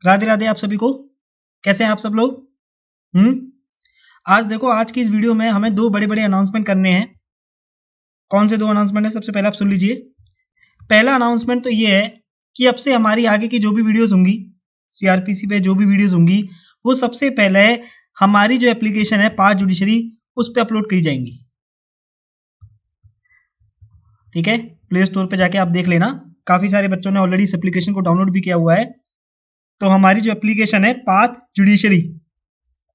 राधे राधे आप सभी को। कैसे हैं आप सब लोग? आज देखो, आज की इस वीडियो में हमें दो बड़े बड़े अनाउंसमेंट करने हैं। कौन से दो अनाउंसमेंट है? सबसे पहले आप सुन लीजिए। पहला अनाउंसमेंट तो ये है कि अब से हमारी आगे की जो भी वीडियोस होंगी, सीआरपीसी पे जो भी वीडियोस होंगी, वो सबसे पहले हमारी जो एप्लीकेशन है पार्थ जुडिशरी, उस पर अपलोड की जाएंगी। ठीक है, प्ले स्टोर पे जाके आप देख लेना। काफी सारे बच्चों ने ऑलरेडी इस एप्लीकेशन को डाउनलोड भी किया हुआ है। तो हमारी जो एप्लीकेशन है पार्थ जुडिशरी,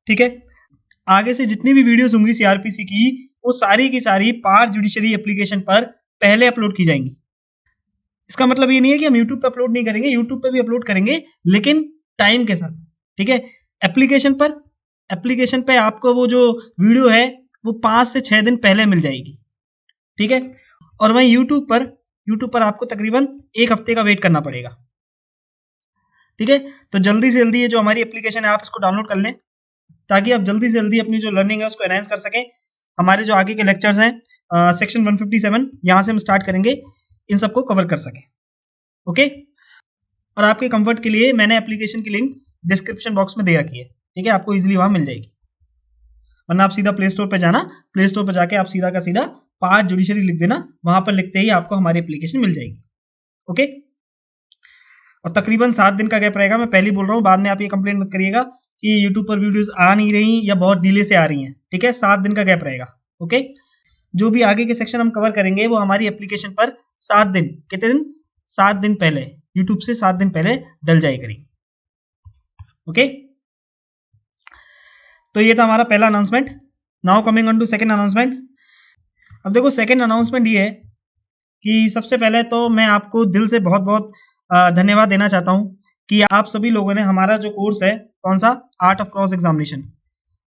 ठीक है, आगे से जितनी भी वीडियोस होंगी सीआरपीसी की, वो सारी की सारी पार्थ जुडिशरी एप्लीकेशन पर पहले अपलोड की जाएंगी। इसका मतलब ये नहीं है कि हम यूट्यूब पे अपलोड नहीं करेंगे, यूट्यूब पे भी अपलोड करेंगे, लेकिन टाइम के साथ। ठीक है, एप्लीकेशन पे आपको वो जो वीडियो है वो 5 से 6 दिन पहले मिल जाएगी। ठीक है, और वहीं यूट्यूब पर आपको तकरीबन 1 हफ्ते का वेट करना पड़ेगा। ठीक है, तो जल्दी से जल्दी ये जो हमारी एप्लीकेशन है आप इसको डाउनलोड कर लें, ताकि आप जल्दी से जल्दी अपनी जो लर्निंग है उसको एनहांस कर सकें। हमारे जो आगे के लेक्चर्स हैं सेक्शन 157 यहाँ से हम स्टार्ट करेंगे, इन सबको कवर कर सकें। ओके, और आपके कंफर्ट के लिए मैंने एप्लीकेशन की लिंक डिस्क्रिप्शन बॉक्स में दे रखी है। ठीक है, आपको इजीली वहां मिल जाएगी, वरना आप सीधा प्ले स्टोर पर जाना, प्ले स्टोर पर जाके आप सीधा का सीधा पार्थ जुडिशरी लिख देना, वहां पर लिखते ही आपको हमारी एप्लीकेशन मिल जाएगी। ओके, और तकरीबन 7 दिन का गैप रहेगा। मैं पहले बोल रहा हूँ, बाद में आप ये कंप्लेंट मत करिएगा कि यूट्यूब पर वीडियोस आ नहीं रही या बहुत डिले से आ रही हैं। ठीक है, 7 दिन का गैप रहेगा। ओके, जो भी आगे के सेक्शन हम कवर करेंगे वो हमारी एप्लीकेशन पर 7 दिन, कितने दिन? 7 दिन पहले, यूट्यूब से 7 दिन पहले डल जाए करेंगे। ओके, तो ये था हमारा पहला announcement. Now coming on to second announcement. अब देखो, सेकंड अनाउंसमेंट ये है कि सबसे पहले तो मैं आपको दिल से बहुत बहुत धन्यवाद देना चाहता हूं कि आप सभी लोगों ने हमारा जो कोर्स है, कौन सा, आर्ट ऑफ क्रॉस एग्जामिनेशन,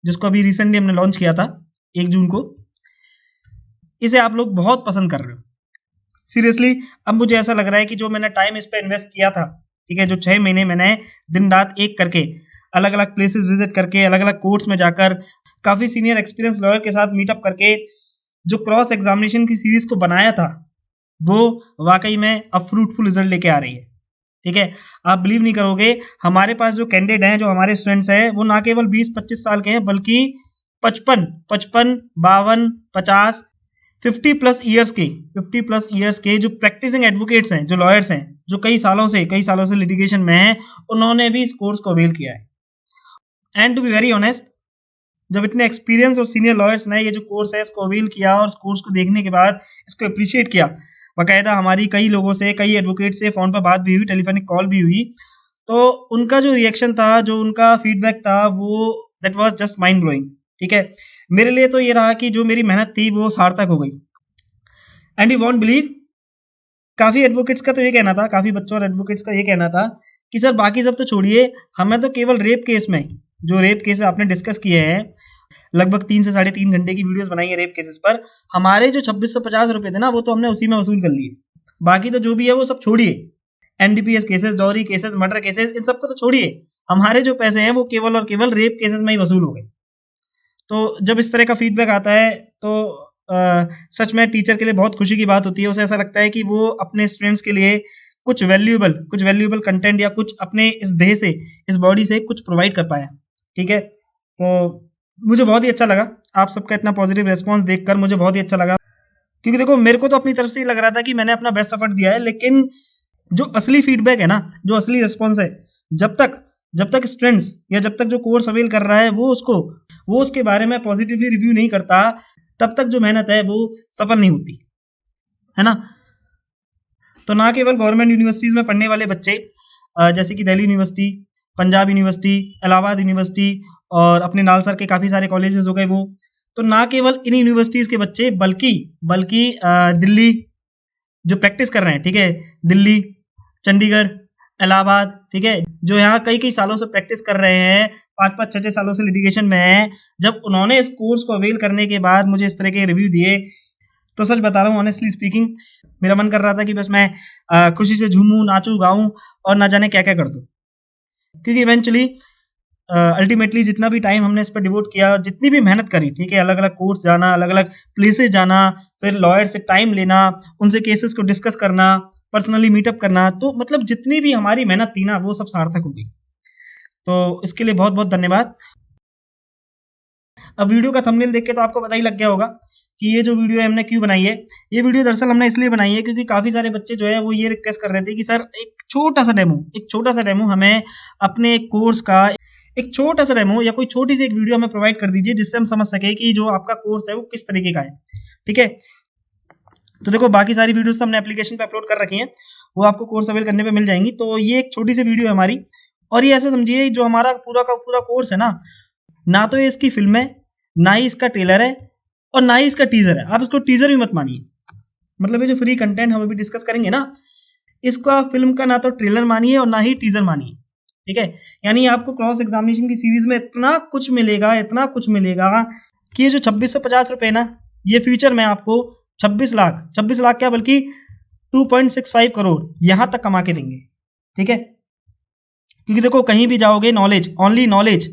जिसको अभी रिसेंटली हमने लॉन्च किया था 1 जून को, इसे आप लोग बहुत पसंद कर रहे हो। सीरियसली, अब मुझे ऐसा लग रहा है कि जो मैंने टाइम इस पर इन्वेस्ट किया था, ठीक है, जो 6 महीने मैंने दिन रात एक करके अलग अलग प्लेसेस विजिट करके, अलग अलग कोर्ट्स में जाकर, काफी सीनियर एक्सपीरियंस लॉयर के साथ मीटअप करके जो क्रॉस एग्जामिनेशन की सीरीज को बनाया था, वो वाकई में अब फ्रूटफुल रिजल्ट लेके आ रही है। ठीक है, आप बिलीव नहीं करोगे, हमारे पास जो कैंडिडेट हैं, जो हमारे स्टूडेंट्स हैं, वो ना केवल 20-25 साल के हैं, बल्कि 55, 52, 50 50 प्लस ईयर्स के जो प्रैक्टिसिंग एडवोकेट्स हैं, जो लॉयर्स हैं, जो कई सालों से लिटिगेशन में हैं, उन्होंने भी इस कोर्स को अवेल किया है। And to be very honest, जब इतने एक्सपीरियंस और सीनियर लॉयर्स ने ये जो कोर्स है इसको अवेल किया और इस कोर्स को देखने के बाद इसको अप्रिशिएट किया, बाकायदा हमारी कई लोगों से, कई एडवोकेट से फोन पर बात भी हुई, टेलीफोनिक कॉल भी हुई, तो उनका जो रिएक्शन था, जो उनका फीडबैक था, वो that was just mind blowing. ठीक है, मेरे लिए तो ये रहा कि जो मेरी मेहनत थी वो सार्थक हो गई। एंड यू वॉन्ट बिलीव, काफी एडवोकेट्स का तो ये कहना था, काफी बच्चों और एडवोकेट्स का ये कहना था कि सर बाकी सब तो छोड़िए, हमें तो केवल रेप केस में, जो रेप केस आपने डिस्कस किए हैं, लगभग 3 से 3.5 घंटे की वीडियोस बनाई है रेप केसेस पर, हमारे जो 2650 रुपए थे ना, वो तो हमने उसी में वसूल कर लिए। बाकी तो जो भी है वो सब छोड़िए, NDPS cases, dowry cases, murder cases, इन सबको तो छोड़िए, हमारे जो पैसे हैं वो केवल और केवल रेप केसेस में ही वसूल हो गए। तो जब इस तरह का फीडबैक आता है तो सच में टीचर के लिए बहुत खुशी की बात होती है। उसे ऐसा लगता है कि वो अपने स्टूडेंट्स के लिए कुछ वैल्यूएबल कंटेंट या कुछ अपने इस देह से, इस बॉडी से कुछ प्रोवाइड कर पाया। ठीक है, तो मुझे बहुत ही अच्छा लगा, आप सबका इतना पॉजिटिव रेस्पॉन्स देखकर मुझे बहुत ही अच्छा लगा, क्योंकि देखो, मेरे को तो अपनी तरफ से ही लग रहा था कि मैंने अपना बेस्ट एफर्ट दिया है, लेकिन जो असली फीडबैक है ना, जो असली रिस्पॉन्स है, जब तक स्टूडेंट्स या जब तक जो कोर्स अवेल कर रहा है वो उसके बारे में पॉजिटिवली रिव्यू नहीं करता, तब तक जो मेहनत है वो सफल नहीं होती है ना। तो ना केवल गवर्नमेंट यूनिवर्सिटीज में पढ़ने वाले बच्चे, जैसे कि Delhi university, Punjab university, Allahabad university और अपने नालसर के काफी सारे कॉलेजेस हो गए वो, तो ना केवल इन यूनिवर्सिटीज के बच्चे, बल्कि दिल्ली जो प्रैक्टिस कर रहे हैं, ठीक है, दिल्ली, चंडीगढ़, इलाहाबाद, ठीक है, जो यहाँ कई सालों से प्रैक्टिस कर रहे हैं, 5-5, 6-6 सालों से लिटिगेशन में है, जब उन्होंने इस कोर्स को अवेल करने के बाद मुझे इस तरह के रिव्यू दिए, तो सच बता रहा हूँ, ऑनेस्टली स्पीकिंग, मेरा मन कर रहा था कि बस मैं खुशी से झूमूं, नाचूं, गाऊं और ना जाने क्या क्या कर दूं, क्योंकि इवेंचुअली अल्टीमेटली जितना भी टाइम हमने इस पर डिवोट किया, जितनी भी मेहनत करी, ठीक है, अलग अलग कोर्स जाना, अलग अलग प्लेसेस जाना, फिर लॉयर से टाइम लेना, उनसे केसेस को डिस्कस करना, पर्सनली मीटअप करना, तो मतलब जितनी भी हमारी मेहनत थी ना, वो सब सार्थक हो गई। तो इसके लिए बहुत बहुत धन्यवाद। अब वीडियो का थंबनेल देख के तो आपको पता ही लग गया होगा कि ये जो वीडियो है हमने क्यों बनाई है। ये वीडियो दरअसल हमने इसलिए बनाई है क्योंकि काफ़ी सारे बच्चे जो है वो ये रिक्वेस्ट कर रहे थे कि सर एक छोटा सा डेमो हमें अपने कोर्स का एक छोटा सा डेमो या कोई छोटी सी एक वीडियो हमें प्रोवाइड कर दीजिए जिससे हम समझ सके कि जो आपका कोर्स है वो किस तरीके का है। ठीक है, तो देखो बाकी सारी वीडियोस तो हमने एप्लीकेशन पे अपलोड कर रखी हैं, वो आपको कोर्स अवेल करने पे मिल जाएंगी। तो ये एक छोटी सी वीडियो है हमारी, और ये ऐसे समझिए जो हमारा पूरा का पूरा कोर्स है ना तो ये इसकी फिल्म है, ना ही इसका ट्रेलर है, और ना ही इसका टीजर है। आप इसको टीजर भी मत मानिए, मतलब ये जो फ्री कंटेंट हम अभी डिस्कस करेंगे ना, इसको आप फिल्म का ना तो ट्रेलर मानिए और ना ही टीजर मानिए। ठीक है, यानी आपको क्रॉस एग्जामिनेशन की सीरीज में इतना कुछ मिलेगा कि ये जो 2650 रुपए ना, ये फ्यूचर में आपको 26 लाख क्या बल्कि 2.65 करोड़ यहां तक कमा के देंगे। ठीक है, क्योंकि देखो कहीं भी जाओगे नॉलेज, ओनली नॉलेज,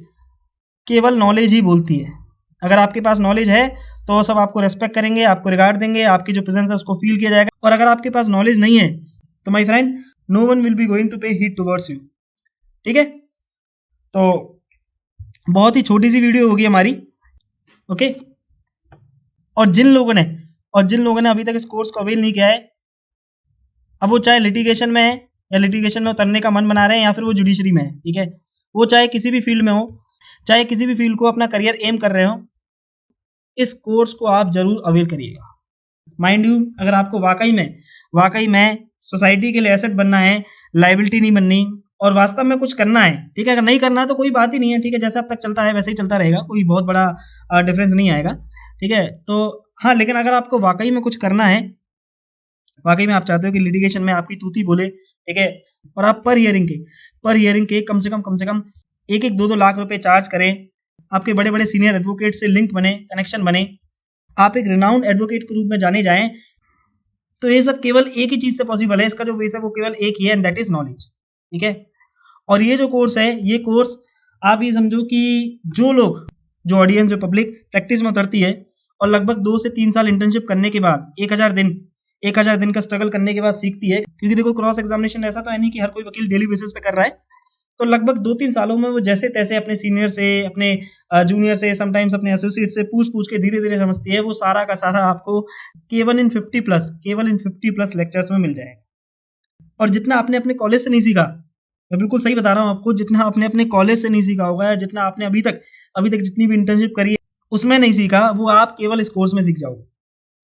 केवल नॉलेज ही बोलती है। अगर आपके पास नॉलेज है तो सब आपको रेस्पेक्ट करेंगे, आपको रिगार्ड देंगे, आपकी जो प्रेजेंस है उसको फील किया जाएगा। और अगर आपके पास नॉलेज नहीं है तो my friend, no one will be going to pay heed towards you. ठीक है, तो बहुत ही छोटी सी वीडियो होगी हमारी। ओके, और जिन लोगों ने अभी तक इस कोर्स को अवेल नहीं किया है, अब वो चाहे लिटिगेशन में है या लिटिगेशन में उतरने का मन बना रहे हैं या फिर वो जुडिशरी में है, ठीक है, वो चाहे किसी भी फील्ड में हो, चाहे किसी भी फील्ड को अपना करियर एम कर रहे हो, इस कोर्स को आप जरूर अवेल करिएगा। माइंड यू, अगर आपको वाकई में सोसाइटी के लिए एसेट बनना है, लाइबिलिटी नहीं बननी, और वास्तव में कुछ करना है, ठीक है, अगर नहीं करना है तो कोई बात ही नहीं है। ठीक है, जैसे अब तक चलता है वैसे ही चलता रहेगा, कोई बहुत बड़ा डिफरेंस नहीं आएगा। ठीक है, तो हाँ, लेकिन अगर आपको वाकई में कुछ करना है, वाकई में आप चाहते हो कि लिटिगेशन में आपकी तूती बोले, ठीक है, और आप पर हियरिंग के कम से कम 1-2 लाख रुपए चार्ज करें, आपके बड़े बड़े सीनियर एडवोकेट से लिंक बने, कनेक्शन बने, आप एक रिनाउंड एडवोकेट के रूप में जाने जाएं, तो ये सब केवल एक ही चीज से पॉसिबल है। इसका जो बेस है वो केवल एक ही है, एंड दैट इज नॉलेज। ठीक है, और ये जो कोर्स है, ये कोर्स आप ये समझो कि जो ऑडियंस, जो पब्लिक प्रैक्टिस में उतरती है और लगभग 2 से 3 साल इंटर्नशिप करने के बाद 1000 दिन का स्ट्रगल करने के बाद सीखती है। क्योंकि देखो क्रॉस एग्जामिनेशन ऐसा तो है नहीं कि हर कोई वकील डेली बेसिस पे कर रहा है, तो लगभग 2-3 सालों में वो जैसे तैसे अपने सीनियर से, अपने जूनियर से, समटाइम्स अपने एसोसिएट से पूछ के धीरे धीरे समझती है। वो सारा का सारा आपको केवल इन 50 प्लस लेक्चर्स में मिल जाएगा। और जितना आपने अपने कॉलेज से नहीं सीखा, मैं बिल्कुल सही बता रहा हूँ आपको, जितना आपने अपने कॉलेज से नहीं सीखा होगा, जितना आपने अभी तक जितनी भी इंटर्नशिप करी है उसमें नहीं सीखा, वो आप केवल इस कोर्स में सीख जाओगे।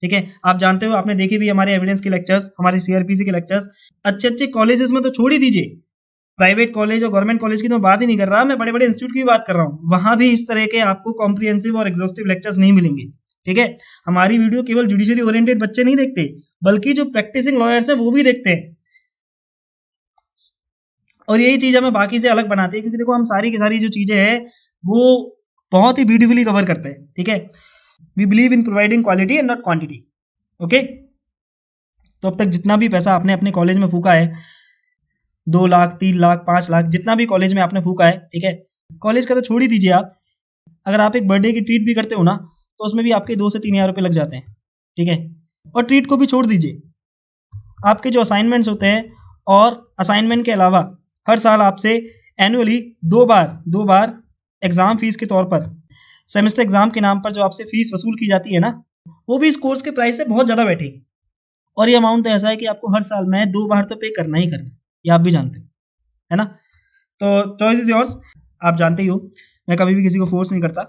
ठीक है, आप जानते हो, आपने देखे भी हमारे एविडेंस के लेक्चर्स, हमारे सीआरपीसी के लेक्चर्स, अच्छे कॉलेजेस में तो छोड़ ही दीजिए, प्राइवेट कॉलेज और गवर्नमेंट कॉलेज की तो बात ही नहीं कर रहा, मैं बड़े बड़े इंस्टीट्यूट की बात कर रहा हूँ, वहां भी इस तरह के आपको कॉम्प्रिहेंसिव और एग्जॉस्टिव लेक्चर्स नहीं मिलेंगे। ठीक है, हमारी वीडियो केवल जुडिशरी ओरिएंटेड बच्चे नहीं देखते, बल्कि जो प्रैक्टिसिंग लॉयर्स हैं वो भी देखते हैं। और यही चीज हमें बाकी से अलग बनाती है, क्योंकि देखो हम सारी की सारी जो चीजें हैं वो बहुत ही ब्यूटीफुली कवर करते हैं। ठीक है, we believe in providing quality and not quantity. Okay, तो अब तक जितना भी पैसा आपने अपने कॉलेज में फूका है, 2 लाख, 3 लाख, 5 लाख, जितना भी कॉलेज में आपने फूका है, ठीक है, कॉलेज का तो छोड़ ही दीजिए आप, अगर आप एक बर्थडे की ट्रीट भी करते हो ना, तो उसमें भी आपके 2 से 3 हज़ार रुपये लग जाते हैं। ठीक है, और ट्रीट को भी छोड़ दीजिए, आपके जो असाइनमेंट्स होते हैं, और असाइनमेंट के अलावा हर साल आपसे एनुअली 2 बार एग्जाम फीस के तौर पर, सेमेस्टर एग्जाम के नाम पर जो आपसे फीस वसूल की जाती है ना, वो भी इस कोर्स के प्राइस से बहुत ज़्यादा बैठेगी। और ये अमाउंट तो ऐसा है कि आपको हर साल में 2 बार तो पे करना ही करना, ये आप भी जानते हो, है ना। तो चॉइस इज योर्स, आप जानते ही हो, मैं कभी भी किसी को फोर्स नहीं करता।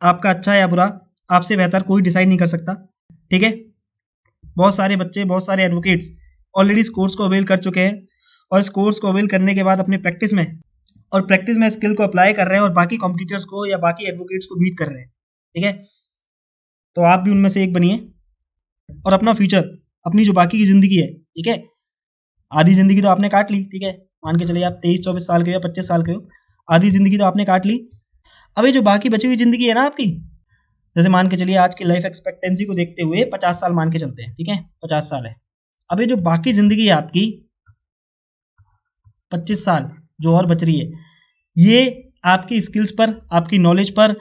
आपका अच्छा या बुरा आपसे बेहतर कोई डिसाइड नहीं कर सकता। ठीक है, बहुत सारे बच्चे, बहुत सारे एडवोकेट्स ऑलरेडी इस कोर्स को अवेल कर चुके हैं, और इस कोर्स को अवेल करने के बाद अपने प्रैक्टिस में स्किल को अप्लाई कर रहे हैं, और बाकी कॉम्पिटिटर्स को या बाकी एडवोकेट्स को बीट कर रहे हैं। ठीक है, तो आप भी उनमें से एक बनिए, और अपना फ्यूचर, अपनी जो बाकी की जिंदगी है, ठीक है, आधी जिंदगी तो आपने काट ली, ठीक है, मान के चलिए आप 23-24 साल के हो या 25 साल के हो, आधी जिंदगी तो आपने काट ली। अभी जो बाकी बची हुई जिंदगी है ना आपकी, जैसे मान के चलिए आज की लाइफ एक्सपेक्टेंसी को देखते हुए 50 साल मान के चलते हैं, ठीक है, 50 साल है। अभी जो बाकी जिंदगी है आपकी 25 साल जो और बच रही है, ये आपकी स्किल्स पर, आपकी नॉलेज पर,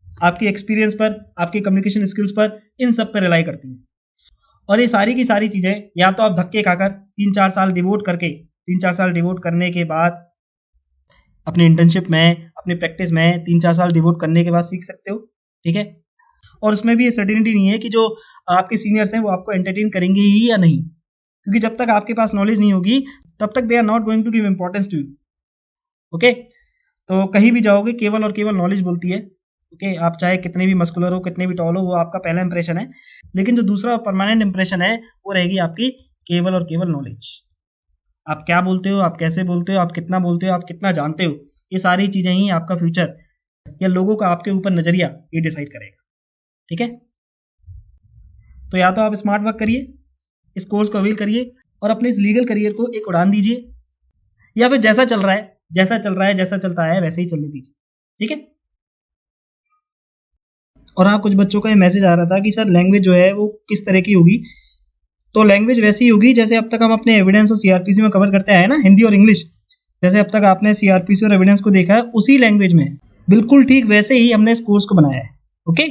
आपकी एक्सपीरियंस पर, आपकी कम्युनिकेशन स्किल्स पर, इन सब पर रिलाई करती है। और ये सारी की सारी चीज़ें या तो आप धक्के खाकर 3-4 साल डिवोट करने के बाद अपनी इंटर्नशिप में, अपनी प्रैक्टिस में 3-4 साल डिवोट करने के बाद सीख सकते हो, ठीक है? और उसमें भी ये सर्टेनिटी नहीं है कि जो आपके सीनियर्स हैं वो आपको एंटरटेन करेंगे ही या नहीं, क्योंकि जब तक आपके पास नॉलेज नहीं होगी तब तक they are not going to give importance to you. Okay, तो कहीं भी जाओगे केवल और केवल नॉलेज बोलती है। ओके, आप चाहे कितने भी मस्कुलर हो, कितने भी टॉल हो, वो आपका पहला इंप्रेशन है, लेकिन जो दूसरा परमानेंट इंप्रेशन है वो रहेगी आपकी केवल और केवल नॉलेज। आप क्या बोलते हो, आप कैसे बोलते हो, आप कितना बोलते हो, आप कितना जानते हो, ये सारी चीजें ही आपका फ्यूचर या लोगों का आपके ऊपर नजरिया ये डिसाइड करेगा, ठीक है? तो या तो आप स्मार्ट वर्क करिए, इस कोर्स को अवेल करिए और अपने इस लीगल करियर को एक उड़ान दीजिए, या फिर जैसा चल रहा है, जैसा चल रहा है, जैसा चलता है वैसे ही चलने दीजिए, ठीक है? और हाँ, कुछ बच्चों का ये मैसेज आ रहा था कि सर लैंग्वेज जो है वो किस तरह की होगी। तो लैंग्वेज वैसी होगी जैसे अब तक हम अपने एविडेंस और सीआरपीसी में कवर करते आए ना, हिंदी और इंग्लिश। जैसे अब तक आपने सीआरपीसी और एविडेंस को देखा है उसी लैंग्वेज में, बिल्कुल ठीक वैसे ही हमने इस कोर्स को बनाया है। ओके,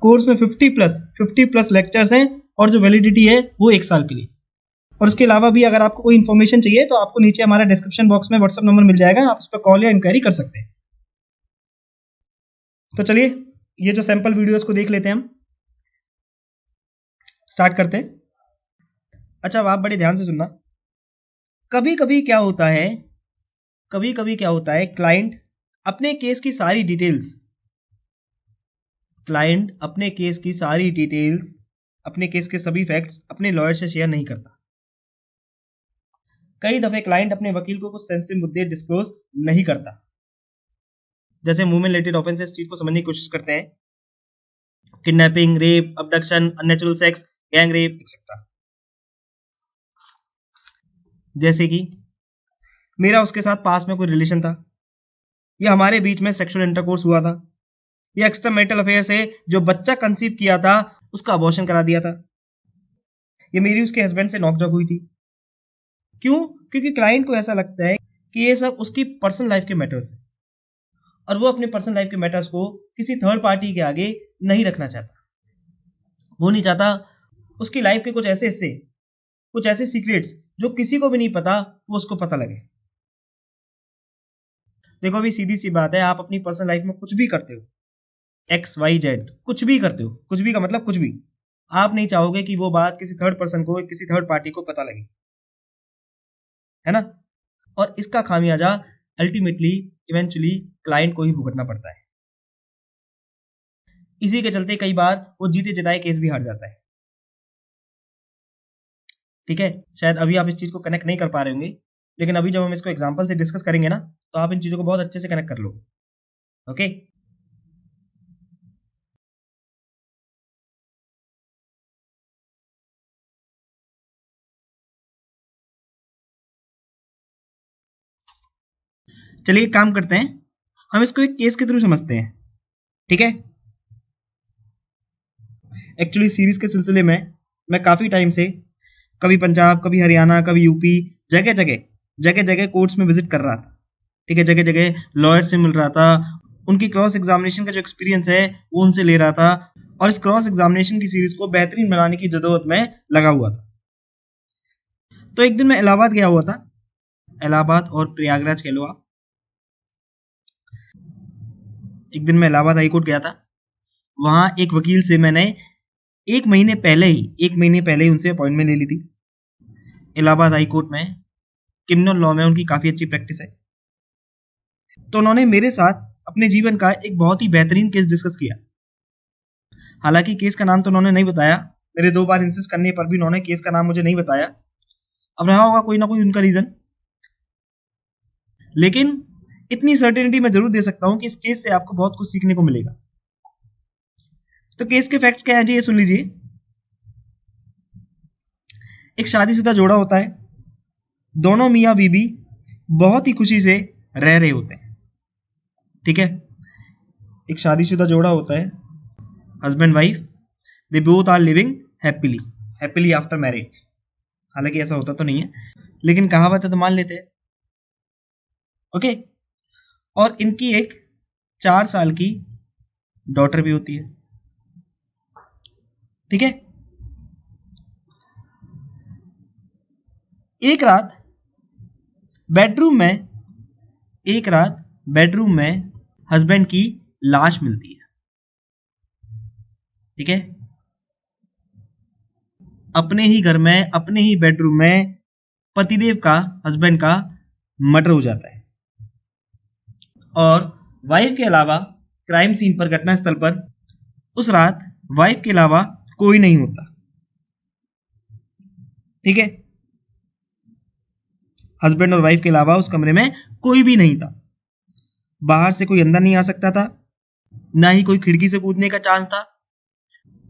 कोर्स में 50 प्लस लेक्चर्स हैं और जो वैलिडिटी है वो 1 साल के लिए। और इसके अलावा भी अगर आपको कोई इन्फॉर्मेशन चाहिए तो आपको नीचे हमारा डिस्क्रिप्शन बॉक्स में व्हाट्सएप नंबर मिल जाएगा, आप उस पर कॉल या इंक्वायरी कर सकते हैं। तो चलिए ये जो सैंपल वीडियोस को देख लेते हैं, हम स्टार्ट करते हैं। अच्छा, अब आप बड़े ध्यान से सुनना। कभी कभी क्या होता है, कभी कभी क्या होता है, क्लाइंट अपने केस की सारी डिटेल्स, क्लाइंट अपने केस की सारी डिटेल्स, अपने केस के सभी फैक्ट्स अपने लॉयर से शेयर नहीं करता। कई दफे क्लाइंट अपने वकील को कुछ सेंसिटिव मुद्दे डिस्क्लोज नहीं करता, जैसे मूवमेंट रिलेटेड ऑफेंसेस चीज को समझने की कोशिश करते हैं, kidnapping, rape, abduction, unnatural sex, gang rape etcetera. जैसे कि मेरा उसके साथ पास में कोई रिलेशन था, या हमारे बीच में सेक्सुअल इंटरकोर्स हुआ था, या एक्स्ट्रा मैरिटल अफेयर से जो बच्चा कंसीव किया था उसका अबॉर्शन करा दिया था, ये मेरी उसके हस्बैंड से नॉकझोंक हुई थी। क्यों? क्योंकि क्लाइंट को ऐसा लगता है कि ये सब उसकी पर्सनल लाइफ के मैटर्स है और वो अपने पर्सनल लाइफ के मैटर्स को किसी थर्ड पार्टी के आगे नहीं रखना चाहता। वो नहीं चाहता उसकी लाइफ के कुछ ऐसे हिस्से, कुछ ऐसे सीक्रेट्स जो किसी को भी नहीं पता, वो उसको पता लगे। देखो अभी सीधी सी बात है, आप अपनी पर्सनल लाइफ में कुछ भी करते हो, XYZ कुछ भी करते हो, कुछ भी का मतलब कुछ भी, आप नहीं चाहोगे कि वो बात किसी थर्ड पर्सन को, किसी थर्ड पार्टी को पता लगे, है ना? और इसका खामियाजा अल्टीमेटली इवेंचुअली क्लाइंट को ही भुगतना पड़ता है। इसी के चलते कई बार वो जीते जिताए केस भी हार जाता है, ठीक है? शायद अभी आप इस चीज को कनेक्ट नहीं कर पा रहे होंगे, लेकिन अभी जब हम इसको एग्जांपल से डिस्कस करेंगे ना, तो आप इन चीजों को बहुत अच्छे से कनेक्ट कर लो। ओके, चलिए एक काम करते हैं, हम इसको एक केस के थ्रू समझते हैं, ठीक है? एक्चुअली सीरीज के सिलसिले में मैं काफी टाइम से कभी पंजाब, कभी हरियाणा, कभी यूपी, जगह जगह जगह जगह कोर्ट्स में विजिट कर रहा था, ठीक है? जगह जगह लॉयर से मिल रहा था, उनकी क्रॉस एग्जामिनेशन का जो एक्सपीरियंस है वो उनसे ले रहा था, और इस क्रॉस एग्जामिनेशन की सीरीज को बेहतरीन बनाने की जदोजहद में लगा हुआ था। तो एक दिन मैं इलाहाबाद गया हुआ था, इलाहाबाद और प्रयागराज कह लो आप। एक दिन मैं इलाहाबाद हाईकोर्ट गया था, वहां एक वकील से मैंने एक महीने पहले ही उनसे अपॉइंटमेंट ले ली थी। इलाहाबाद हाई कोर्ट में क्रिमिनल लॉ में उनकी काफी अच्छी प्रैक्टिस है। तो उन्होंने मेरे साथ अपने जीवन का एक बहुत ही बेहतरीन केस डिस्कस किया। हालांकि केस का नाम तो उन्होंने नहीं बताया, मेरे 2 बार इंसिस्ट करने पर भी उन्होंने केस का नाम मुझे नहीं बताया। अब रहा होगा कोई ना कोई उनका रीजन, लेकिन इतनी सर्टेनिटी मैं जरूर दे सकता हूं कि इस केस से आपको बहुत कुछ सीखने को मिलेगा। तो केस के फैक्ट्स क्या है जी, ये सुन लीजिए। एक शादीशुदा जोड़ा होता है, दोनों मियाँ बीबी बहुत ही खुशी से रह रहे होते हैं, ठीक है? एक शादीशुदा जोड़ा होता है, husband wife, they both are living happily, happily after marriage. हालांकि ऐसा होता तो नहीं है, लेकिन कहावत है तो मान लेते हैं। ओके, और इनकी एक 4 साल की डॉटर भी होती है, ठीक है? एक रात बेडरूम में एक रात बेडरूम में हस्बैंड की लाश मिलती है। ठीक है, अपने ही घर में, अपने ही बेडरूम में पतिदेव का, हस्बैंड का मर्डर हो जाता है। और वाइफ के अलावा क्राइम सीन पर, घटनास्थल पर उस रात वाइफ के अलावा कोई नहीं होता। ठीक है, हस्बैंड और वाइफ के अलावा उस कमरे में कोई भी नहीं था। बाहर से कोई अंदर नहीं आ सकता था, ना ही कोई खिड़की से कूदने का चांस था,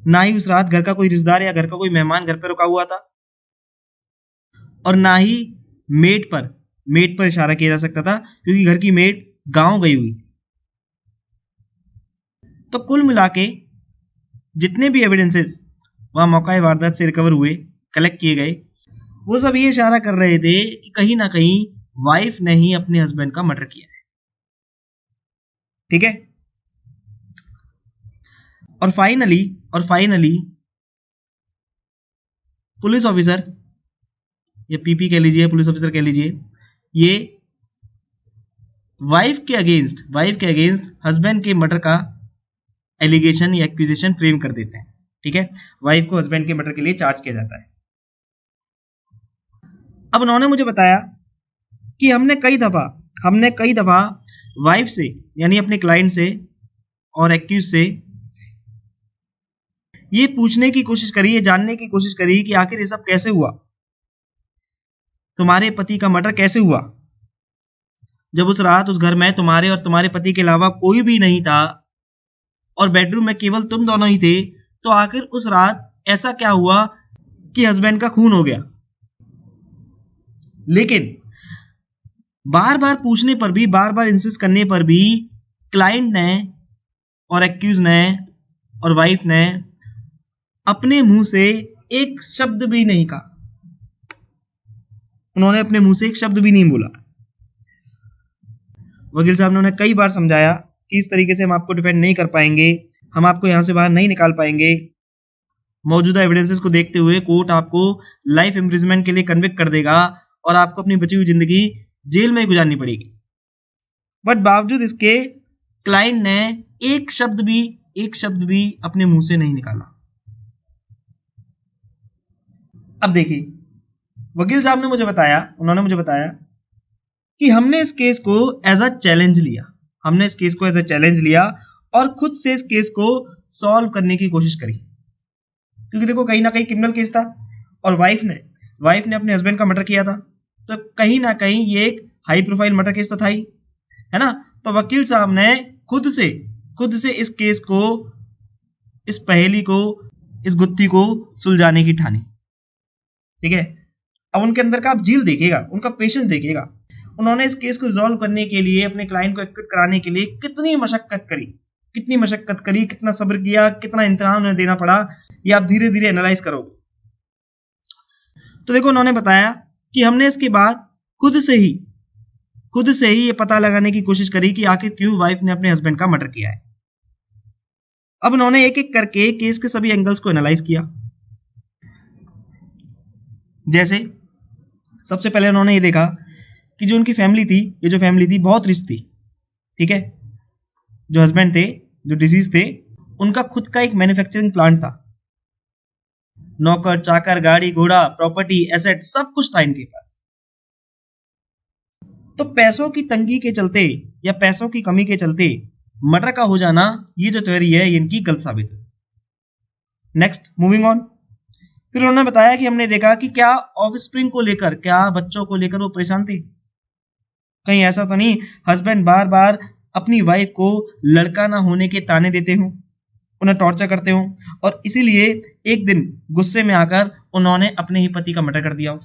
ना ही उस रात घर का कोई रिश्तेदार या घर का कोई मेहमान घर पर रुका हुआ था, और ना ही मेड पर इशारा किया जा सकता था, क्योंकि घर की मेड गांव गई हुई थी। तो कुल मिला के जितने भी एविडेंसेस वहां मौका वारदात से रिकवर हुए, कलेक्ट किए गए, वो सब ये इशारा कर रहे थे कि कहीं ना कहीं वाइफ ने ही अपने हस्बैंड का मर्डर किया है। ठीक है, और फाइनली पुलिस ऑफिसर या पीपी कह लीजिए, पुलिस ऑफिसर कह लीजिए, ये वाइफ के अगेंस्ट हस्बैंड के मर्डर का एलिगेशन या एक्यूजेशन फ्रेम कर देते हैं। ठीक है, वाइफ को हस्बैंड के मर्डर के लिए चार्ज किया जाता है। अब उन्होंने मुझे बताया कि हमने कई दफा वाइफ से, यानी अपने क्लाइंट से और एक्यूज से ये पूछने की कोशिश करी, ये जानने की कोशिश करी कि आखिर ये सब कैसे हुआ, तुम्हारे पति का मर्डर कैसे हुआ, जब उस रात उस घर में तुम्हारे और तुम्हारे पति के अलावा कोई भी नहीं था और बेडरूम में केवल तुम दोनों ही थे, तो आखिर उस रात ऐसा क्या हुआ कि हस्बैंड का खून हो गया। लेकिन बार बार पूछने पर भी, बार बार इंसिस्ट करने पर भी क्लाइंट ने और एक्यूज ने और वाइफ ने अपने मुंह से एक शब्द भी नहीं कहा। उन्होंने अपने मुंह से एक शब्द भी नहीं बोला। वकील साहब ने उन्हें कई बार समझाया कि इस तरीके से हम आपको डिफेंड नहीं कर पाएंगे, हम आपको यहां से बाहर नहीं निकाल पाएंगे। मौजूदा एविडेंसेस को देखते हुए कोर्ट आपको लाइफ इम्प्रिजनमेंट के लिए कन्विक्ट कर देगा और आपको अपनी बची हुई जिंदगी जेल में ही गुजारनी पड़ेगी। बट बावजूद इसके क्लाइंट ने एक शब्द भी अपने मुंह से नहीं निकाला। अब देखिए, वकील साहब ने मुझे बताया, उन्होंने मुझे बताया कि हमने इस केस को एज अ चैलेंज लिया और खुद से इस केस को सॉल्व करने की कोशिश करी। क्योंकि देखो, कहीं ना कहीं क्रिमिनल केस था और वाइफ ने अपने हस्बैंड का मर्डर किया था, तो कहीं ना कहीं ये एक हाई प्रोफाइल मर्डर केस तो था ही, है ना। तो वकील साहब ने खुद से इस केस को, इस पहेली को, इस गुत्थी को सुलझाने की ठानी। ठीक है, अब उनके अंदर का आप झील देखिएगा, उनका पेशेंस देखिएगा। उन्होंने इस केस को रिजॉल्व करने के लिए, अपने क्लाइंट को एक्विट कराने के लिए कितनी मशक्कत करी, कितना सब्र किया, कितना इम्तिहान उन्हें देना पड़ा, ये आप धीरे धीरे एनालाइज करोगे। तो देखो, उन्होंने बताया कि हमने इसके बाद खुद से ही ये पता लगाने की कोशिश करी कि आखिर क्यों वाइफ ने अपने हस्बैंड का मर्डर किया है। अब उन्होंने एक एक करके केस के सभी एंगल्स को एनालाइज किया। जैसे सबसे पहले उन्होंने ये देखा कि जो उनकी फैमिली थी, ये जो फैमिली थी बहुत रिच थी। ठीक है, जो हस्बैंड थे, जो डिसीज थे, उनका खुद का एक मैन्युफैक्चरिंग प्लांट था। नौकर चाकर, गाड़ी घोड़ा, प्रॉपर्टी, एसेट, सब कुछ था इनके पास। तो पैसों की तंगी के चलते या पैसों की कमी के चलते मर्डर का हो जाना, ये जो थ्योरी है, ये इनकी गलत साबित हुई। Next, moving on. फिर उन्होंने बताया कि हमने देखा कि क्या ऑफस्प्रिंग को लेकर, क्या बच्चों को लेकर वो परेशान थे। कहीं ऐसा तो नहीं हस्बैंड बार बार अपनी वाइफ को लड़का ना होने के ताने देते हों, उन्हें टॉर्चर करते हों, और इसीलिए एक दिन गुस्से में आकर उन्होंने अपने ही पति का मर्डर कर दिया हो।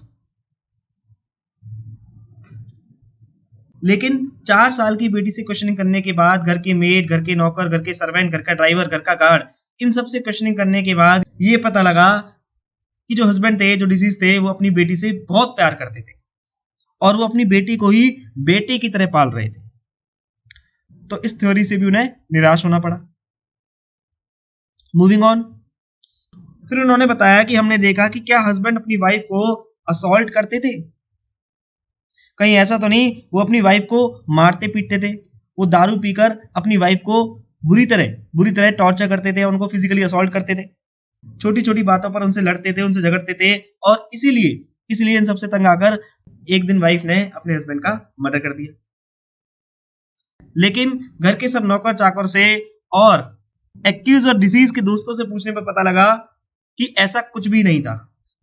लेकिन 4 साल की बेटी से क्वेश्चनिंग करने के बाद, घर के मेड, घर के नौकर, घर के सर्वेंट, घर का ड्राइवर, घर का गार्ड, इन सब से क्वेश्चनिंग करने के बाद ये पता लगा कि जो हस्बैंड थे, जो डिसीज थे, वो अपनी बेटी से बहुत प्यार करते थे और वो अपनी बेटी को ही बेटे की तरह पाल रहे थे। तो इस थ्योरी से भी उन्हें निराश होना पड़ा। Moving on. फिर उन्होंने बताया कि हमने देखा कि क्या हस्बैंड अपनी वाइफ को असॉल्ट करते थे। कहीं ऐसा तो नहीं वो अपनी वाइफ को मारते पीटते थे, वो दारू पीकर अपनी वाइफ को बुरी तरह टॉर्चर करते थे, उनको फिजिकली असॉल्ट करते थे, छोटी छोटी बातों पर उनसे लड़ते थे, उनसे झगड़ते थे, और इसीलिए इन सबसे तंग आकर एक दिन वाइफ ने अपने हस्बैंड का मर्डर कर दिया। लेकिन घर के सब नौकर चाकर से और एक्यूज और डिसीज के दोस्तों से पूछने पर पता लगा कि ऐसा कुछ भी नहीं था,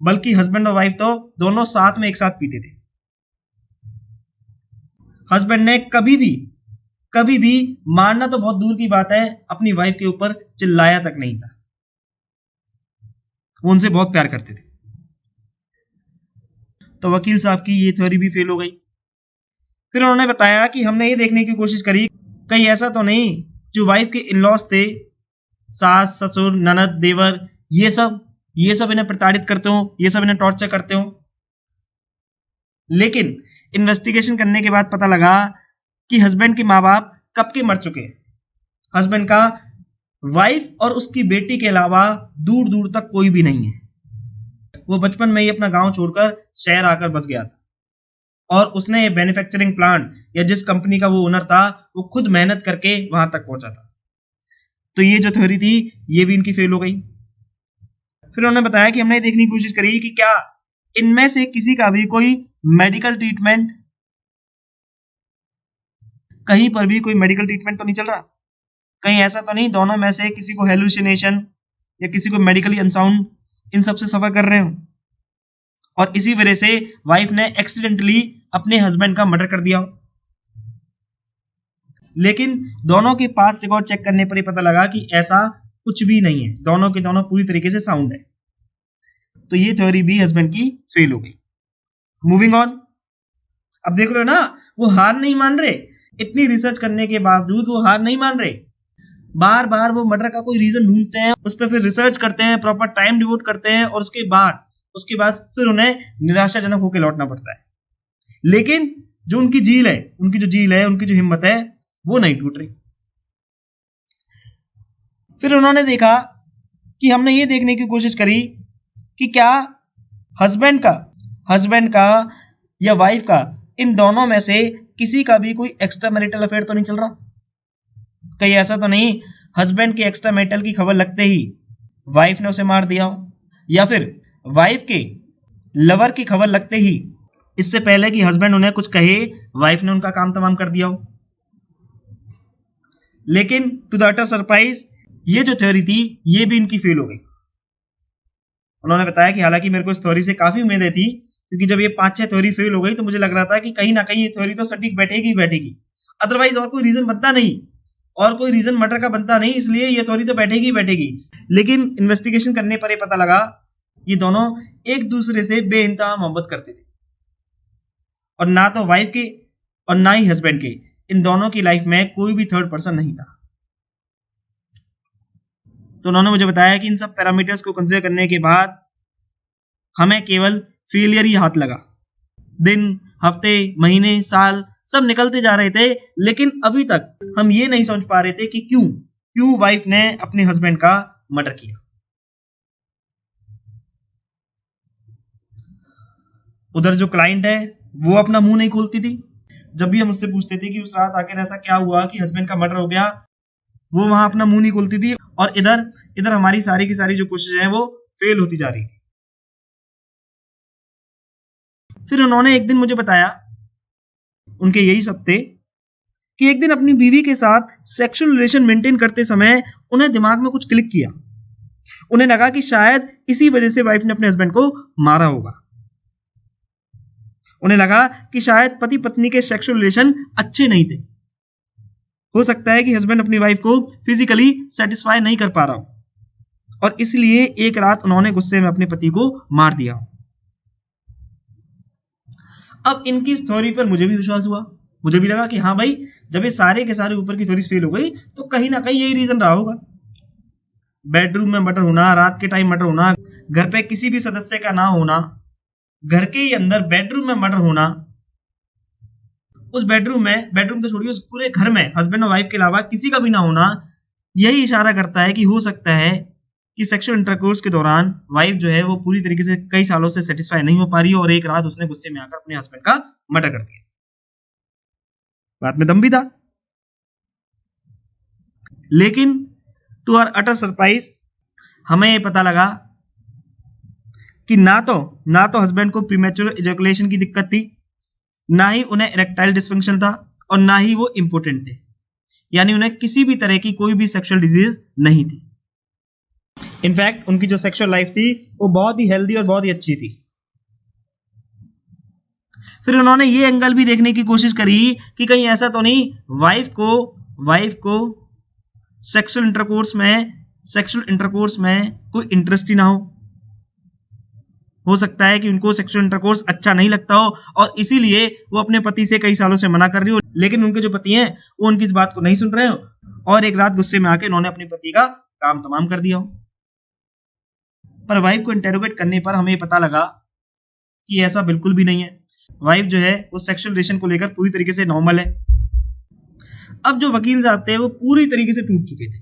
बल्कि हस्बैंड और वाइफ तो दोनों साथ में एक साथ पीते थे। हस्बैंड ने कभी भी मारना तो बहुत दूर की बात है, अपनी वाइफ के ऊपर चिल्लाया तक नहीं था। वो उनसे बहुत प्यार करते थे। तो वकील साहब की ये थ्योरी भी फेल हो गई। फिर उन्होंने बताया कि हमने ये देखने की कोशिश करी कहीं ऐसा तो नहीं जो वाइफ के इन-लॉज थे, सास ससुर ननद देवर, ये सब इन्हें प्रताड़ित करते हो, ये सब इन्हें टॉर्चर करते हो। लेकिन इन्वेस्टिगेशन करने के बाद पता लगा कि हस्बैंड के माँ बाप कब के मर चुके हैं। हस्बैंड का वाइफ और उसकी बेटी के अलावा दूर दूर तक कोई भी नहीं है। वो बचपन में ही अपना गांव छोड़कर शहर आकर बस गया था, और उसने मैन्युफैक्चरिंग प्लांट या जिस कंपनी का वो ओनर था वो खुद मेहनत करके वहां तक पहुंचा था। तो ये जो थ्योरी थी ये भी इनकी फेल हो गई। फिर उन्होंने बताया कि हमने देखने की कोशिश करी कि क्या इनमें से किसी का भी कोई मेडिकल ट्रीटमेंट, कहीं पर भी कोई मेडिकल ट्रीटमेंट तो नहीं चल रहा, कहीं ऐसा तो नहीं दोनों में से किसी को हेलुसिनेशन या किसी को मेडिकली अनसाउंड इन सब से सफर कर रहे हो, और इसी वजह से वाइफ ने एक्सीडेंटली अपने हस्बैंड का मर्डर कर दिया हो। लेकिन दोनों के पास रिकॉर्ड चेक करने पर ही पता लगा कि ऐसा कुछ भी नहीं है, दोनों के दोनों पूरी तरीके से साउंड है। तो ये थ्योरी भी हस्बैंड की फेल हो गई। Moving on. अब देख रहे हो ना, वो हार नहीं मान रहे, इतनी रिसर्च करने के बावजूद वो हार नहीं मान रहे। बार बार वो मर्डर का कोई रीजन ढूंढते हैं, उस पर फिर रिसर्च करते हैं, प्रॉपर टाइम डिवोट करते हैं, और उसके बाद फिर उन्हें निराशाजनक होकर लौटना पड़ता है। लेकिन जो उनकी झील है, उनकी जो हिम्मत है, वो नहीं टूट रही। फिर उन्होंने देखा कि हमने ये देखने की कोशिश करी कि क्या हस्बैंड का या वाइफ का इन दोनों में से किसी का भी कोई एक्स्ट्रा मैरिटल अफेयर तो नहीं चल रहा। कहीं ऐसा तो नहीं हस्बैंड के एक्स्ट्रा मैरिटल की खबर लगते ही वाइफ ने उसे मार दिया हो, या फिर वाइफ के लवर की खबर लगते ही इससे पहले कि हस्बैंड उन्हें कुछ कहे वाइफ ने उनका काम तमाम कर दिया हो। लेकिन टू द अटर सरप्राइज ये जो थ्योरी थी ये भी इनकी फेल हो गई। उन्होंने बताया कि हालांकि मेरे को इस थ्योरी से काफी उम्मीदें थी, क्योंकि जब ये 5-6 थ्योरी फेल हो गई तो मुझे लग रहा था कि कहीं ना कहीं ये थ्योरी तो सटीक बैठेगी, अदरवाइज और कोई रीजन बनता नहीं, और कोई रीजन मर्डर का बनता नहीं, इसलिए ये थ्योरी तो बैठेगी। लेकिन इन्वेस्टिगेशन करने पर ये पता लगा ये दोनों एक दूसरे से बेइंतहा मोहब्बत करते थे, और ना तो वाइफ के और ना ही हस्बैंड के, इन दोनों की लाइफ में कोई भी थर्ड पर्सन नहीं था। तो उन्होंने मुझे बताया कि इन सब पैरामीटर्स को कंसीडर करने के बाद हमें केवल फेलियर ही हाथ लगा। दिन, हफ्ते, महीने, साल सब निकलते जा रहे थे, लेकिन अभी तक हम ये नहीं समझ पा रहे थे कि क्यों वाइफ ने अपने हस्बैंड का मर्डर किया। उधर जो क्लाइंट है वो अपना मुंह नहीं खोलती थी। जब भी हम उससे पूछते थे कि उस रात आखिर ऐसा क्या हुआ कि हस्बैंड का मर्डर हो गया, वो वहां अपना मुंह नहीं खोलती थी, और इधर हमारी सारी की सारी जो कोशिशें हैं वो फेल होती जा रही थी। फिर उन्होंने एक दिन मुझे बताया, उनके यही सब थे, कि एक दिन अपनी बीवी के साथ सेक्सुअल रिलेशन मेंटेन करते समय उन्हें दिमाग में कुछ क्लिक किया। उन्हें लगा कि शायद इसी वजह से वाइफ ने अपने हस्बैंड को मारा होगा। उन्हें लगा कि शायद पति पत्नी के सेक्सुअल रिलेशन अच्छे नहीं थे। हो सकता है कि हस्बैंड अपनी वाइफ को फिजिकली सेटिस्फाई नहीं कर पा रहा हो, और इसलिए एक रात उन्होंने गुस्से में अपने पति को मार दिया। अब इनकी स्टोरी पर मुझे भी विश्वास हुआ। मुझे भी लगा कि हाँ भाई, जब ये सारे के सारे ऊपर की थ्योरीज फेल हो गई तो कहीं ना कहीं यही रीजन रहा होगा। बेडरूम में मर्डर होना, रात के टाइम मर्डर होना, घर पे किसी भी सदस्य का ना होना, घर के ही अंदर बेडरूम में मर्डर होना, उस बेडरूम तो छोड़िए, उस पूरे घर में हस्बैंड और वाइफ के अलावा किसी का भी ना होना, यही इशारा करता है कि हो सकता है कि सेक्सुअल इंटरकोर्स के दौरान वाइफ जो है वो पूरी तरीके से कई सालों से सेटिस्फाई नहीं हो पा रही है, और एक रात उसने गुस्से में आकर अपने हस्बैंड का मर्डर कर दिया। बात में दम भी था, लेकिन टू आवर अटर सरप्राइज हमें ये पता लगा कि ना तो हस्बैंड को प्रीमेच्योर इजैकुलेशन की दिक्कत थी, ना ही उन्हें इरेक्टाइल डिसफंक्शन था, और ना ही वो इम्पोर्टेंट थे, यानी उन्हें किसी भी तरह की कोई भी सेक्सुअल डिजीज नहीं थी। इनफैक्ट उनकी जो सेक्सुअल लाइफ थी वो बहुत ही हेल्दी और बहुत ही अच्छी थी। फिर उन्होंने ये एंगल भी देखने की कोशिश करी कि कहीं ऐसा तो नहीं वाइफ को सेक्सुअल इंटरकोर्स में कोई इंटरेस्ट ही ना हो सकता है कि उनको सेक्सुअल इंटरकोर्स अच्छा नहीं लगता हो और इसीलिए वो अपने पति से कई सालों से मना कर रही हो, लेकिन उनके जो पति हैं वो उनकी इस बात को नहीं सुन रहे हो और एक रात गुस्से में आके उन्होंने अपने पति का काम तमाम कर दिया हो। पर वाइफ को इंटेरोगेट करने पर हमें पता लगा कि ऐसा बिल्कुल भी नहीं है। वाइफ जो है वो सेक्सुअल रिलेशन को लेकर पूरी तरीके से नॉर्मल है। अब जो वकील साहब थे वो पूरी तरीके से टूट चुके थे,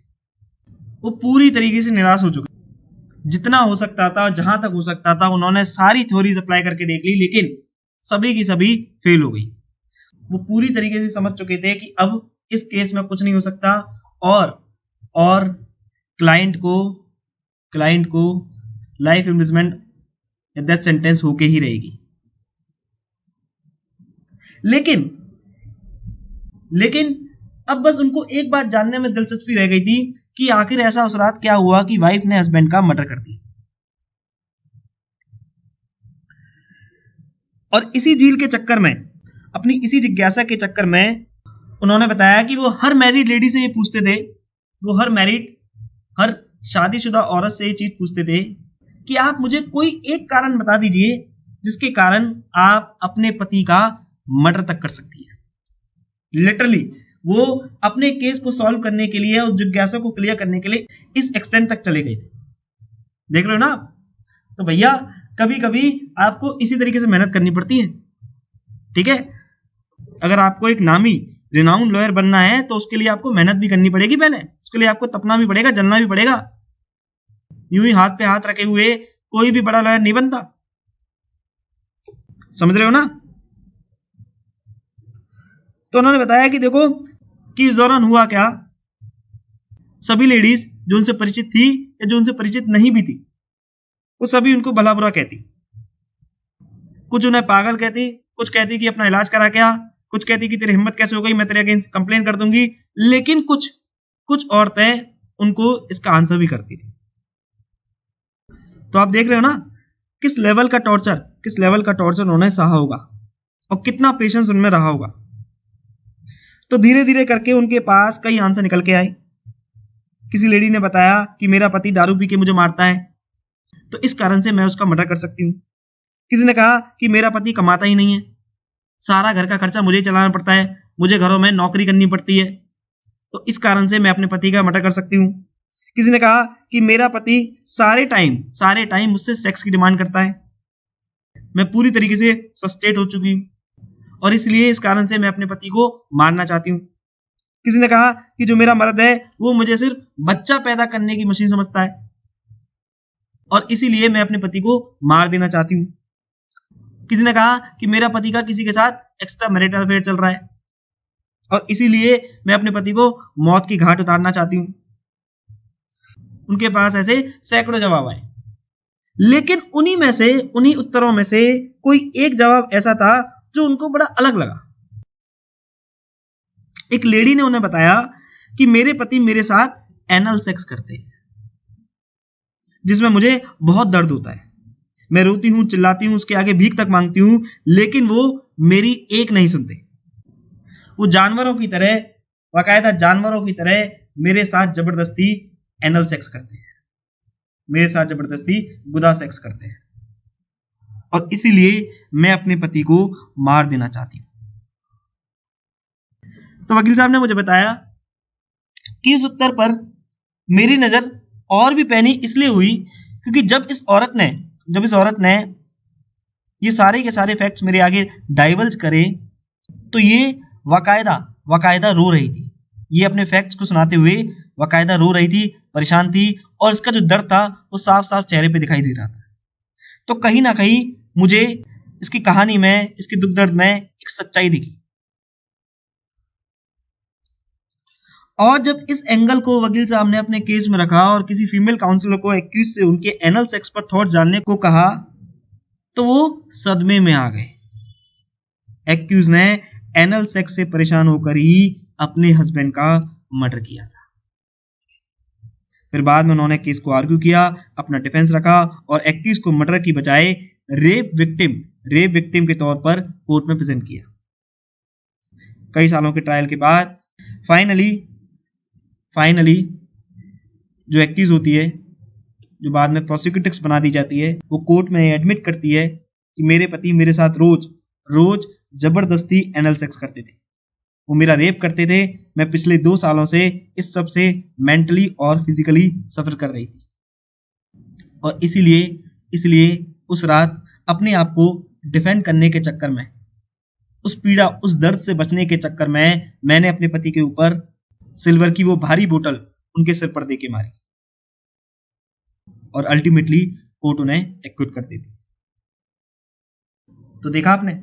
वो पूरी तरीके से निराश हो चुके। जितना हो सकता था, जहां तक हो सकता था, उन्होंने सारी थ्योरीज अप्लाई करके देख ली, लेकिन सभी की सभी फेल हो गई। वो पूरी तरीके से समझ चुके थे कि अब इस केस में कुछ नहीं हो सकता और क्लाइंट को लाइफ इम्प्रिजनमेंट या डेथ सेंटेंस होके ही रहेगी। लेकिन अब बस उनको एक बात जानने में दिलचस्पी रह गई थी कि आखिर ऐसा उस रात क्या हुआ कि वाइफ ने हस्बैंड का मर्डर कर दिया। और इसी झील के चक्कर में, अपनी इसी जिज्ञासा के चक्कर में उन्होंने बताया कि वो हर मैरिड लेडी से ये पूछते थे, वो हर शादीशुदा औरत से ये चीज पूछते थे कि आप मुझे कोई एक कारण बता दीजिए जिसके कारण आप अपने पति का मर्डर तक कर सकती है। लिटरली वो अपने केस को सॉल्व करने के लिए और जिज्ञासा को क्लियर करने के लिए इस एक्सटेंट तक चले गए थे। देख रहे हो ना? तो भैया कभी कभी आपको इसी तरीके से मेहनत करनी पड़ती है, ठीक है? अगर आपको एक नामी रिनाउंड लॉयर बनना है तो उसके लिए आपको मेहनत भी करनी पड़ेगी, पहले उसके लिए आपको तपना भी पड़ेगा, जलना भी पड़ेगा। यूं ही हाथ पे हाथ रखे हुए कोई भी बड़ा लॉयर नहीं बनता, समझ रहे हो ना? तो उन्होंने बताया कि देखो कि इस दौरान हुआ क्या, सभी लेडीज जो उनसे परिचित थी या जो उनसे परिचित नहीं भी थी वो सभी उनको भला बुरा कहती। कुछ उन्हें पागल कहती, कुछ कहती कि अपना इलाज करा क्या, कुछ कहती कि तेरी हिम्मत कैसे हो गई, मैं तेरे अगेंस्ट कंप्लेन कर दूंगी। लेकिन कुछ औरतें उनको इसका आंसर भी करती थी। तो आप देख रहे हो ना किस लेवल का टॉर्चर उन्होंने सहा होगा और कितना पेशेंस उनमें रहा होगा। तो धीरे धीरे करके उनके पास कई आंसर निकल के आए। किसी लेडी ने बताया कि मेरा पति दारू पी के मुझे मारता है, तो इस कारण से मैं उसका मर्डर कर सकती हूँ। किसी ने कहा कि मेरा पति कमाता ही नहीं है, सारा घर का खर्चा मुझे ही चलाना पड़ता है, मुझे घरों में नौकरी करनी पड़ती है, तो इस कारण से मैं अपने पति का मर्डर कर सकती हूँ। किसी ने कहा कि मेरा पति सारे टाइम मुझसे सेक्स की डिमांड करता है, मैं पूरी तरीके से फ्रस्ट्रेट हो चुकी हूँ और इसलिए इस कारण से मैं अपने पति को मारना चाहती हूँ। किसी ने कहा कि जो मेरा मर्द है वो मुझे सिर्फ बच्चा पैदा करने की मशीन समझता है और इसीलिए मैं अपने पति को मार देना चाहती हूँ। किसी ने कहा कि मेरा पति का किसी के साथ एक्स्ट्रा मैरिटल अफेयर चल रहा है और इसीलिए मैं अपने पति को मौत की घाट उतारना चाहती हूँ। उनके पास ऐसे सैकड़ों जवाब आए, लेकिन उन्हीं उत्तरों में से कोई एक जवाब ऐसा था जो उनको बड़ा अलग लगा। एक लेडी ने उन्हें बताया कि मेरे पति मेरे साथ एनल सेक्स करते हैं जिसमें मुझे बहुत दर्द होता है, मैं रोती हूं, चिल्लाती हूं, उसके आगे भीख तक मांगती हूं, लेकिन वो मेरी एक नहीं सुनते। वो बाकायदा जानवरों की तरह मेरे साथ जबरदस्ती एनल सेक्स करते हैं, मेरे साथ जबरदस्ती गुदा सेक्स करते हैं और इसीलिए मैं अपने पति को मार देना चाहती हूं। तो वकील साहब ने मुझे बताया कि इस उत्तर पर मेरी नजर और भी पैनी इसलिए हुई क्योंकि जब इस औरत ने ये सारे के सारे फैक्ट्स मेरे आगे डाइवल्ज करे तो ये वकायदा रो रही थी। ये अपने फैक्ट्स को सुनाते हुए वकायदा रो रही थी, परेशान थी और इसका जो दर्द था वो साफ साफ चेहरे पे दिखाई दे रहा था। तो कहीं ना कहीं मुझे इसकी कहानी में, इसके दुख दर्द में एक सच्चाई दिखी। और जब इस एंगल को वकील साहब ने अपने केस में रखा और किसी फीमेल काउंसलर को एक्यूज से उनके एनल सेक्स पर थॉट जानने को कहा, तो वो सदमे में आ गए। एक्यूज ने एनल सेक्स से परेशान होकर ही अपने हस्बैंड का मर्डर किया था। फिर बाद में उन्होंने केस को आर्ग्यू किया, अपना डिफेंस रखा और एक्यूज को मर्डर की बजाय रेप विक्टिम के तौर पर कोर्ट में प्रेजेंट किया। कई सालों के ट्रायल के बाद फाइनली जो एक्यूज होती है, जो बाद में प्रोसिक्यूटर्स बना दी जाती है, वो कोर्ट में एडमिट करती है कि मेरे पति मेरे साथ रोज जबरदस्ती एनल सेक्स करते थे, वो मेरा रेप करते थे। मैं पिछले 2 सालों से इस सब से मेंटली और फिजिकली सफर कर रही थी और इसलिए उस रात अपने आप को डिफेंड करने के चक्कर में, उस पीड़ा, उस दर्द से बचने के चक्कर में मैंने अपने पति के ऊपर सिल्वर की वो भारी बोतल उनके सिर पर देके मारी और अल्टीमेटली कोर्ट उन्हें एक्विट कर देती। तो देखा आपने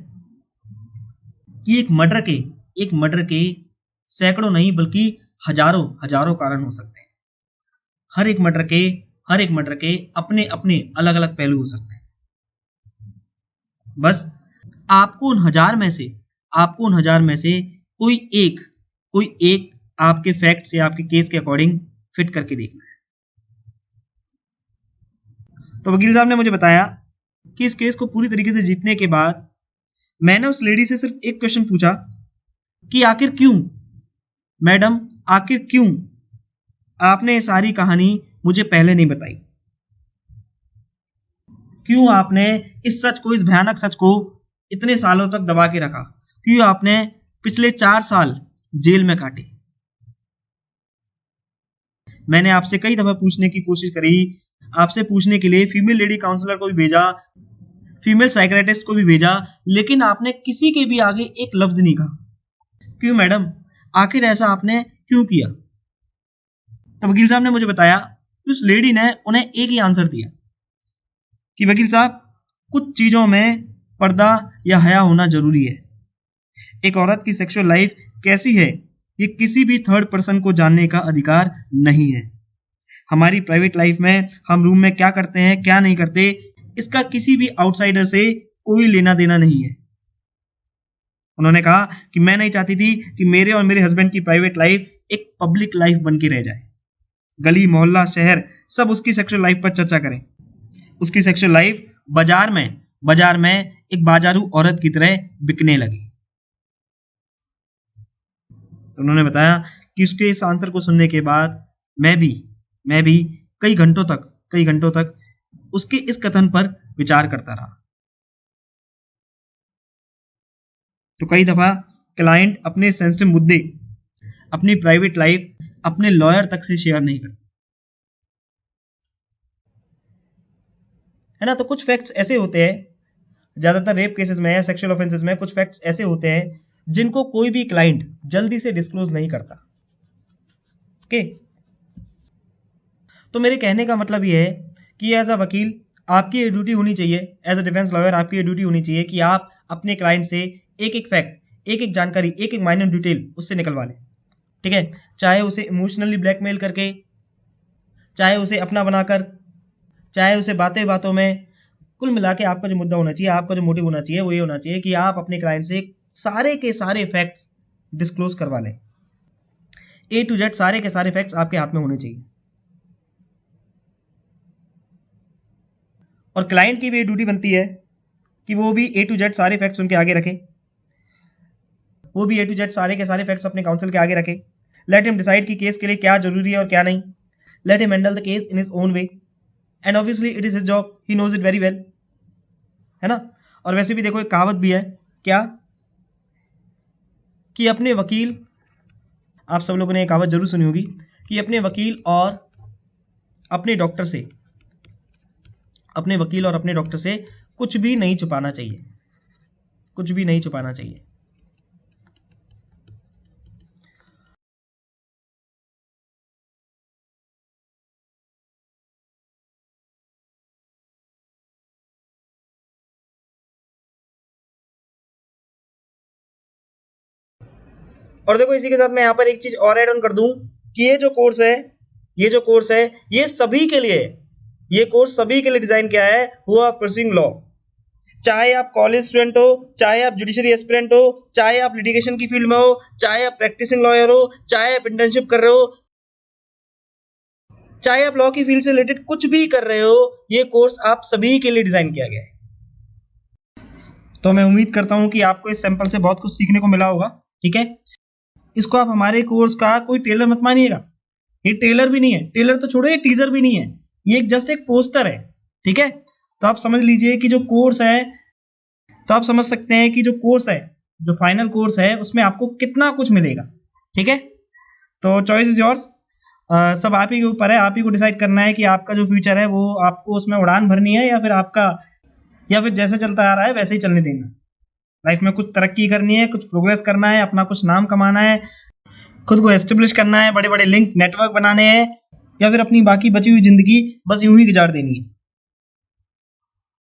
कि एक मर्डर के सैकड़ों नहीं बल्कि हजारों कारण हो सकते हैं। हर एक मर्डर के अपने अपने अलग अलग पहलू हो सकते हैं। बस आपको उन हजार में से कोई एक आपके फैक्ट से, आपके केस के अकॉर्डिंग फिट करके देखना है। तो वकील साहब ने मुझे बताया कि इस केस को पूरी तरीके से जीतने के बाद मैंने उस लेडी से सिर्फ एक क्वेश्चन पूछा कि आखिर क्यों मैडम, आखिर क्यों आपने ये सारी कहानी मुझे पहले नहीं बताई? क्यों आपने इस भयानक सच को इतने सालों तक दबा के रखा? क्यों आपने पिछले 4 साल जेल में काटे? मैंने आपसे कई दफा पूछने की कोशिश करी, आपसे पूछने के लिए फीमेल लेडी काउंसलर को भी भेजा, फीमेल साइकियाट्रिस्ट को भी भेजा, लेकिन आपने किसी के भी आगे एक लफ्ज नहीं कहा। क्यों मैडम, आखिर ऐसा आपने क्यों किया? तो वकील साहब ने मुझे बताया, उस लेडी ने उन्हें एक ही आंसर दिया कि वकील साहब, कुछ चीजों में पर्दा या हया होना जरूरी है। एक औरत की सेक्सुअल लाइफ कैसी है, ये किसी भी थर्ड पर्सन को जानने का अधिकार नहीं है। हमारी प्राइवेट लाइफ में हम रूम में क्या करते हैं, क्या नहीं करते, इसका किसी भी आउटसाइडर से कोई लेना देना नहीं है। उन्होंने कहा कि मैं नहीं चाहती थी कि मेरे और मेरे हस्बैंड की प्राइवेट लाइफ एक पब्लिक लाइफ बन के रह जाए। गली मोहल्ला शहर सब उसकी सेक्सुअल लाइफ पर चर्चा करें। उसकी सेक्सुअल लाइफ बाजार में एक बाजारू औरत की तरह बिकने लगी। तो उन्होंने बताया कि उसके इस आंसर को सुनने के बाद मैं भी कई घंटों तक उसके इस कथन पर विचार करता रहा। तो कई दफा क्लाइंट अपने सेंसिटिव मुद्दे, अपनी प्राइवेट लाइफ अपने लॉयर तक से शेयर नहीं करते, है ना। तो कुछ फैक्ट्स ऐसे होते हैं, ज्यादातर रेप केसेस में या सेक्सुअल ऑफेंसेस में कुछ फैक्ट्स ऐसे होते हैं जिनको कोई भी क्लाइंट जल्दी से डिस्क्लोज नहीं करता। ओके, तो मेरे कहने का मतलब ये है कि एज अ वकील आपकी ये ड्यूटी होनी चाहिए, एज अ डिफेंस लॉयर आपकी ये ड्यूटी होनी चाहिए कि आप अपने क्लाइंट से एक एक फैक्ट, एक एक जानकारी, एक एक माइनर डिटेल उससे निकलवा लें। ठीक है, चाहे उसे इमोशनली ब्लैकमेल करके, चाहे उसे अपना बनाकर, चाहे उसे बातें बातों में, कुल मिला के आपका जो मुद्दा होना चाहिए, आपका जो मोटिव होना चाहिए, वो ये होना चाहिए कि आप अपने क्लाइंट से सारे के सारे फैक्ट्स डिस्क्लोज करवा लें। ए टू जेड सारे के सारे फैक्ट्स आपके हाथ में होने चाहिए। और क्लाइंट की भी ड्यूटी बनती है कि वो भी ए टू जेड सारे फैक्ट्स उनके आगे रखे, वो भी ए टू जेड सारे के सारे फैक्ट्स अपने काउंसिल के आगे रखे। लेट हिम डिसाइड कि केस के लिए क्या जरूरी है और क्या नहीं। Let him handle the case in his own way and obviously it is his job, he knows it very well, है ना। और वैसे भी देखो एक कहावत भी है, क्या कि अपने वकील, आप सब लोगों ने एक कहावत जरूर सुनी होगी कि अपने वकील और अपने डॉक्टर से, कुछ भी नहीं छुपाना चाहिए, कुछ भी नहीं छुपाना चाहिए। और देखो इसी के साथ मैं यहाँ पर एक चीज और ऐड ऑन कर दूं कि ये जो कोर्स है ये सभी के लिए है। ये कोर्स सभी के लिए डिजाइन किया है हु आर परस्यूइंग लॉ। चाहे आप कॉलेज स्टूडेंट हो, चाहे आप जुडिशरी एस्पिरेंट हो, चाहे आप लिटिगेशन की फील्ड में हो, चाहे आप प्रैक्टिसिंग लॉयर हो, चाहे आप इंटर्नशिप कर रहे हो, चाहे आप लॉ की फील्ड से रिलेटेड कुछ भी कर रहे हो, ये कोर्स आप सभी के लिए डिजाइन किया गया है। तो मैं उम्मीद करता हूं कि आपको इस सैंपल से बहुत कुछ सीखने को मिला होगा। ठीक है, इसको आप हमारे कोर्स का कोई टेलर मत मानिएगा। ये टेलर भी नहीं है, टेलर तो छोड़ो, ये टीजर भी नहीं है, ये जस्ट एक पोस्टर है। ठीक है, तो आप समझ लीजिए कि जो कोर्स है, तो आप समझ सकते हैं कि जो कोर्स है, जो फाइनल कोर्स है, उसमें आपको कितना कुछ मिलेगा। ठीक है, तो चॉइस इज योर्स। सब आप ही के ऊपर है, आप ही को डिसाइड करना है कि आपका जो फ्यूचर है वो आपको उसमें उड़ान भरनी है या फिर जैसे चलता आ रहा है वैसे ही चलने देना। लाइफ में कुछ तरक्की करनी है, कुछ प्रोग्रेस करना है, अपना कुछ नाम कमाना है, खुद को एस्टेब्लिश करना है, बड़े बड़े लिंक नेटवर्क बनाने हैं, या फिर अपनी बाकी बची हुई जिंदगी बस यूं ही गुजार देनी है।